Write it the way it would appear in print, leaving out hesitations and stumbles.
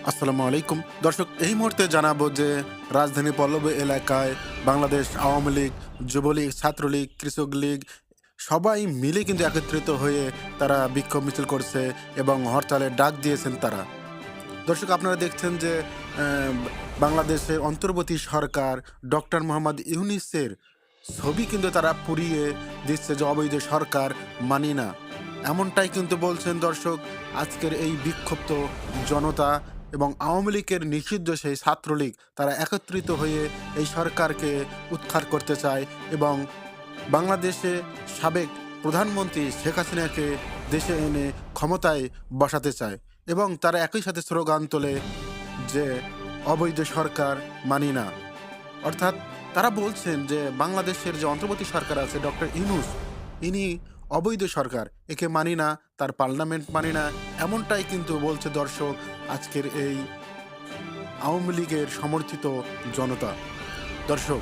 আসসালামু আলাইকুম। দর্শক, এই মুহূর্তে জানাবো যে রাজধানী পল্লবী এলাকায় বাংলাদেশ আওয়ামী লীগ, যুবলীগ, ছাত্রলীগ, কৃষক লীগ সবাই মিলে কিন্তু একত্রিত হয়ে তারা বিক্ষোভ মিছিল করছে এবং হরতালের ডাক দিয়েছেন তারা। দর্শক, আপনারা দেখছেন যে বাংলাদেশের অন্তর্বর্তী সরকার ডক্টর মোহাম্মদ ইউনূসের ছবি কিন্তু তারা পুড়িয়ে দিচ্ছে যে অবৈধ সরকার মানি না। এমনটাই কিন্তু বলছেন দর্শক আজকের এই বিক্ষুব্ধ জনতা এবং আওয়ামী লীগের নিষিদ্ধ সেই ছাত্রলীগ তারা একত্রিত হয়ে এই সরকারকে উৎখাত করতে চায় এবং বাংলাদেশে সাবেক প্রধানমন্ত্রী শেখ হাসিনাকে দেশে এনে ক্ষমতায় বসাতে চায় এবং তারা একই সাথে স্লোগান তোলে যে অবৈধ সরকার মানি না। অর্থাৎ তারা বলছেন যে বাংলাদেশের যে অন্তর্বর্তী সরকার আছে ডক্টর ইউনূস, ইনি অবৈধ সরকার, একে মানি না, তার পার্লামেন্ট মানি না। এমনটাই কিন্তু বলছে দর্শক আজকের এই আওয়ামী লীগের সমর্থিত জনতা। দর্শক,